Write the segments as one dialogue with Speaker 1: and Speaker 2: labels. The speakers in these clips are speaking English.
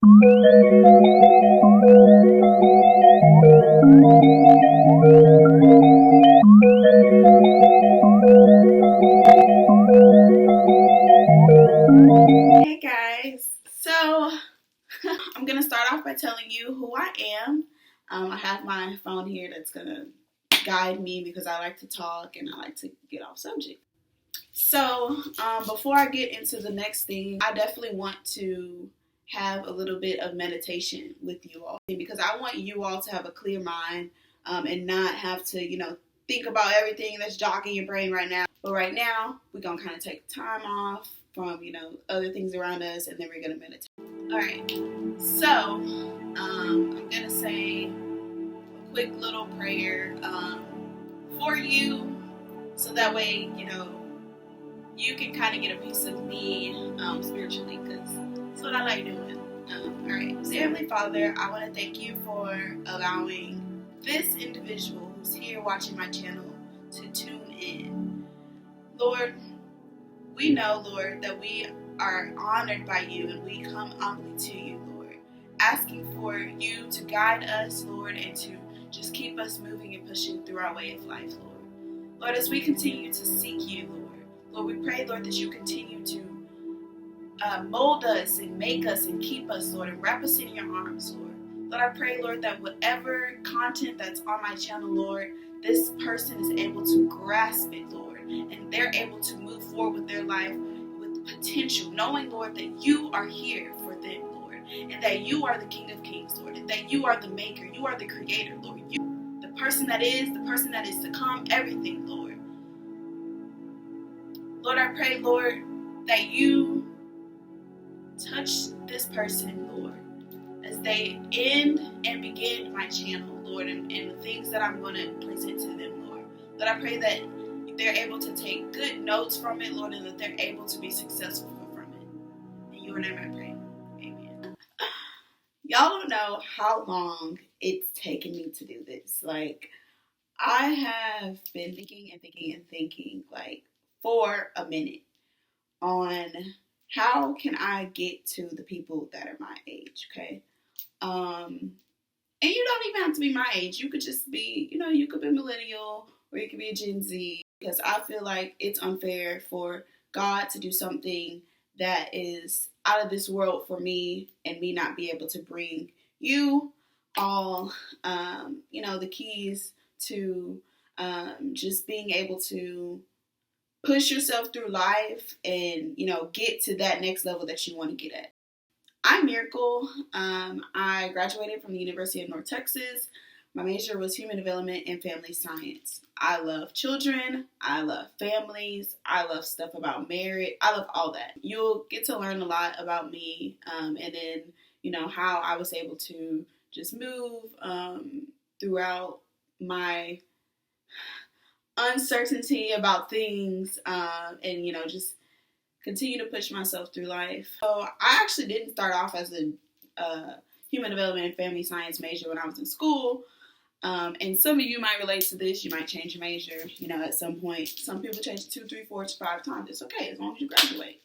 Speaker 1: Hey guys, so I'm gonna start off by telling you who I am. I have my phone here that's gonna guide me because I like to talk and I like to get off subject. So before I get into the next thing, I definitely want to have a little bit of meditation with you all because I want you all to have a clear mind and not have to, think about everything that's jogging your brain right now. But right now, we're gonna kind of take time off from, other things around us, and then we're gonna meditate. All right. So I'm gonna say a quick little prayer for you, so that way, you can kind of get a piece of me spiritually, because that's what I like doing. All right. So Heavenly Father, I want to thank you for allowing this individual who's here watching my channel to tune in. Lord, we know, Lord, that we are honored by you, and we come humbly to you, Lord, asking for you to guide us, Lord, and to just keep us moving and pushing through our way of life, Lord. Lord, as we continue to seek you, Lord, we pray, Lord, that you continue to mold us and make us and keep us, Lord, and wrap us in your arms, Lord. Lord, I pray, Lord, that whatever content that's on my channel, Lord, this person is able to grasp it, Lord, and they're able to move forward with their life with potential, knowing, Lord, that you are here for them, Lord, and that you are the King of Kings, Lord, and that you are the Maker, you are the Creator, Lord, you, the person that is to come, everything, Lord. Lord, I pray, Lord, that you touch this person, Lord, as they end and begin my channel, Lord, and the things that I'm going to present to them, Lord. Lord, I pray that they're able to take good notes from it, Lord, and that they're able to be successful from it. In your name I pray. Amen. Y'all don't know how long it's taken me to do this. Like, I have been thinking, like, for a minute on how can I get to the people that are my age, okay? And you don't even have to be my age. You could just be, you could be millennial or you could be a Gen Z, because I feel like it's unfair for God to do something that is out of this world for me and me not be able to bring you all, the keys to just being able to push yourself through life and, get to that next level that you want to get at. I'm Miracle. I graduated from the University of North Texas. My major was human development and family science. I love children. I love families. I love stuff about marriage. I love all that. You'll get to learn a lot about me, and then, how I was able to just move throughout my uncertainty about things, and, just continue to push myself through life. So I actually didn't start off as a human development and family science major when I was in school. And some of you might relate to this. You might change your major, at some point. Some people change it 2, 3, 4, 5 times. It's okay as long as you graduate,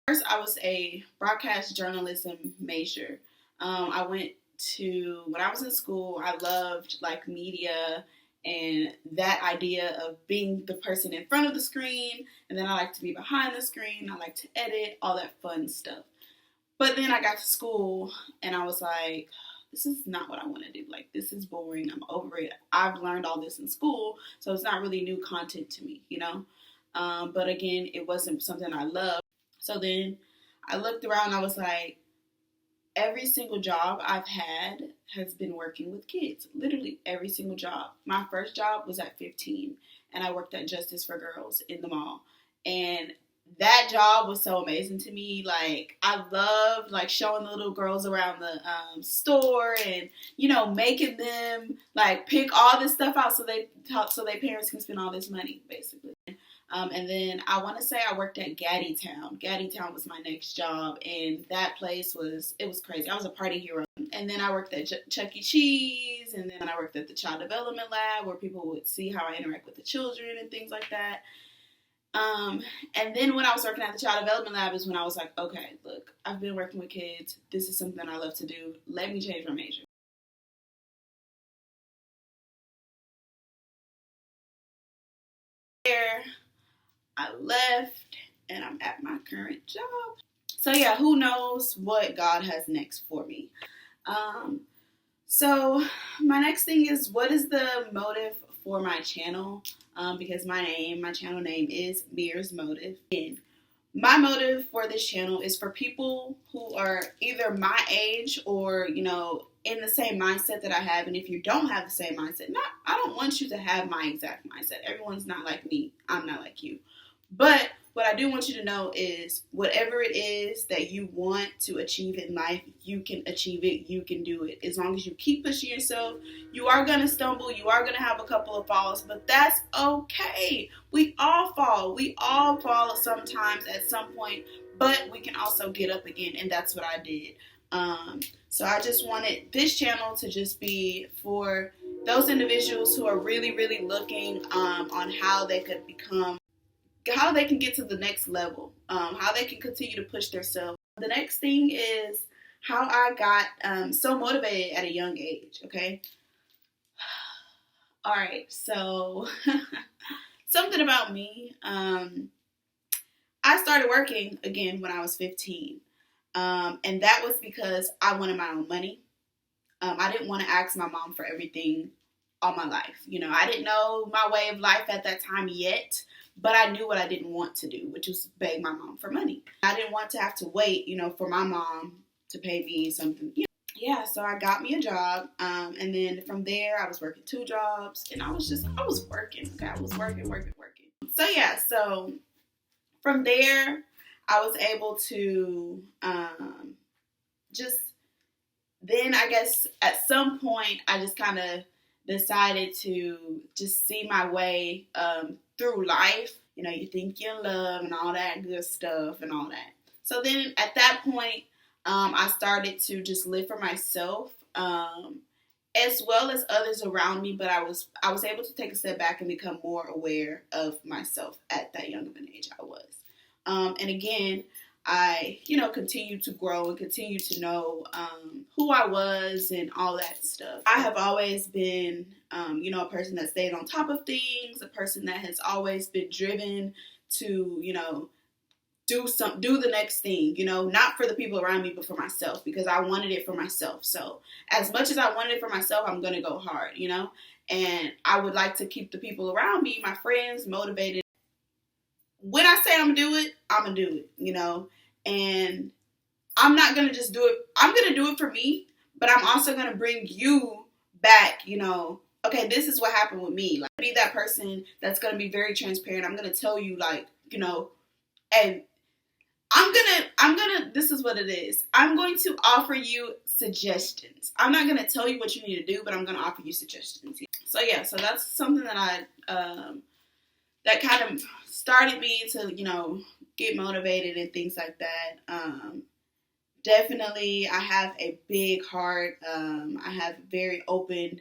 Speaker 1: First, I was a broadcast journalism major. When I was in school, I loved like media and that idea of being the person in front of the screen, and then I like to be behind the screen. I like to edit, all that fun stuff. But then I got to school and I was like, this is not what I want to do. Like, this is boring. I'm over it. I've learned all this in school, so it's not really new content to me, But again, it wasn't something I loved. So then I looked around. I was like, every single job I've had has been working with kids. Literally every single job. My first job was at 15, and I worked at Justice for Girls in the mall. And that job was so amazing to me. Like, I loved like showing the little girls around the store and, making them like pick all this stuff out so their parents can spend all this money, basically. And then I want to say I worked at Gaddy Town. Gaddy Town was my next job, and that place was crazy. I was a party hero. And then I worked at Chuck E. Cheese, and then I worked at the Child Development Lab where people would see how I interact with the children and things like that. And then when I was working at the Child Development Lab is when I was like, okay, look, I've been working with kids. This is something I love to do. Let me change my major. There, I left, and I'm at my current job. So yeah, who knows what God has next for me. So my next thing is, what is the motive for my channel? Because my channel name is Mir'S Motive. And my motive for this channel is for people who are either my age or, in the same mindset that I have. And if you don't have the same mindset, I don't want you to have my exact mindset. Everyone's not like me. I'm not like you. But what I do want you to know is whatever it is that you want to achieve in life, you can achieve it. You can do it. As long as you keep pushing yourself, you are going to stumble. You are going to have a couple of falls, but that's okay. We all fall. We all fall sometimes at some point, but we can also get up again. And that's what I did. So I just wanted this channel to just be for those individuals who are really, really looking on how they could how they can get to the next level, how they can continue to push themselves. The next thing is how I got so motivated at a young age, okay? All right, so something about me. I started working again when I was 15, and that was because I wanted my own money. I didn't want to ask my mom for everything all my life. I didn't know my way of life at that time yet. But I knew what I didn't want to do, which was beg my mom for money. I didn't want to have to wait, for my mom to pay me something. Yeah, so I got me a job. And then from there, I was working 2 jobs. And I was working. Okay, I was working. So yeah, so from there, I was able to then I guess at some point, I just kind of decided to just see my way through life. You think you're in love and all that good stuff and all that. So then at that point, I started to just live for myself as well as others around me. But I was able to take a step back and become more aware of myself at that young of an age I was. And again, I, continue to grow and continue to know who I was and all that stuff. I have always been, a person that stayed on top of things, a person that has always been driven to, do the next thing, not for the people around me, but for myself, because I wanted it for myself. So as much as I wanted it for myself, I'm going to go hard, and I would like to keep the people around me, my friends, motivated. When I say I'm going to do it, I'm going to do it, and I'm not going to just do it. I'm going to do it for me, but I'm also going to bring you back, okay, this is what happened with me. Like, be that person that's going to be very transparent. I'm going to tell you, and this is what it is. I'm going to offer you suggestions. I'm not going to tell you what you need to do, but I'm going to offer you suggestions. So yeah, so that's something that that kind of started me to, get motivated and things like that. Definitely, I have a big heart. I have a very open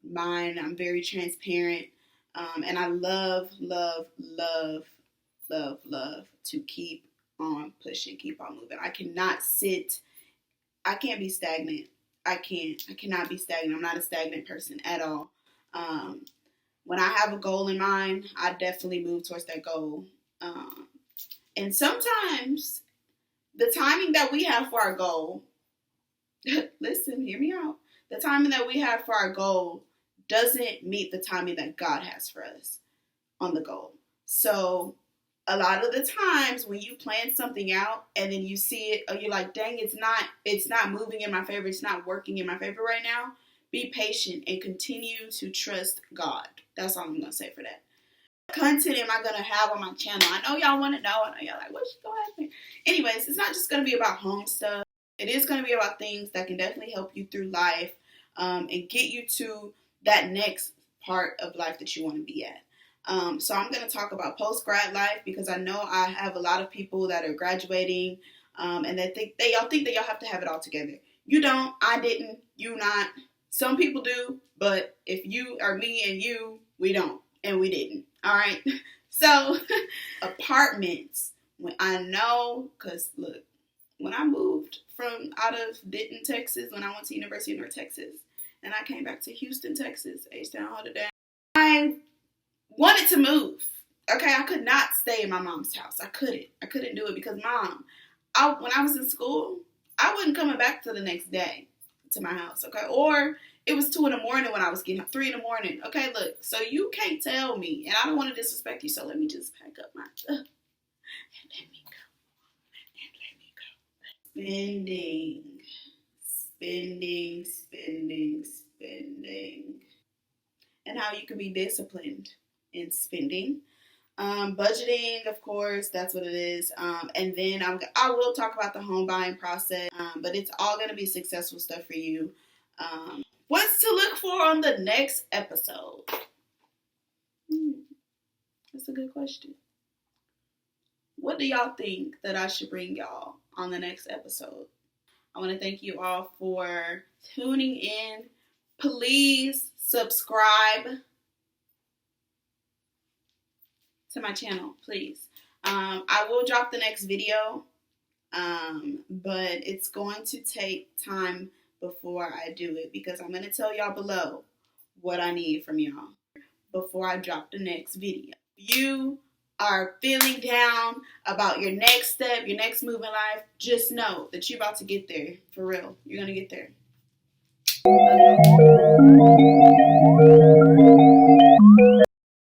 Speaker 1: mind. I'm very transparent. And I love to keep on pushing, keep on moving. I cannot sit. I can't be stagnant. I cannot be stagnant. I'm not a stagnant person at all. When I have a goal in mind, I definitely move towards that goal. And sometimes the timing that we have for our goal, listen, hear me out. The timing that we have for our goal doesn't meet the timing that God has for us on the goal. So a lot of the times when you plan something out and then you see it, or you're like, dang, it's not moving in my favor. It's not working in my favor right now. Be patient and continue to trust God. That's all I'm going to say for that. What content am I going to have on my channel? I know y'all want to know. I know y'all like, what's going to happen? Anyways, it's not just going to be about home stuff. It is going to be about things that can definitely help you through life and get you to that next part of life that you want to be at. So I'm going to talk about post-grad life because I know I have a lot of people that are graduating and y'all think that y'all have to have it all together. You don't. I didn't. You not. Some people do. But if you are me and you, we don't. And we didn't. All right. So, apartments, when I know, because look, when I moved from out of Denton, Texas, when I went to University of North Texas, and I came back to Houston, Texas, H-Town, hold it down, I wanted to move. Okay, I could not stay in my mom's house. I couldn't do it because Mom, when I was in school, I wasn't coming back till the next day to my house, okay? Or it was 2 in the morning when I was getting up, 3 in the morning. Okay, look, so you can't tell me, and I don't want to disrespect you, so let me just pack up my stuff and let me go. Spending. And how you can be disciplined in spending. Budgeting, of course, that's what it is. And then I will talk about the home buying process, but it's all going to be successful stuff for you. What's to look for on the next episode? That's a good question. What do y'all think that I should bring y'all on the next episode? I want to thank you all for tuning in. Please subscribe to my channel, please. I will drop the next video, but it's going to take time before I do it because I'm going to tell y'all below what I need from y'all before I drop the next video. You are feeling down about your next step, your next move in life, just know that you're about to get there. For real. You're going to get there.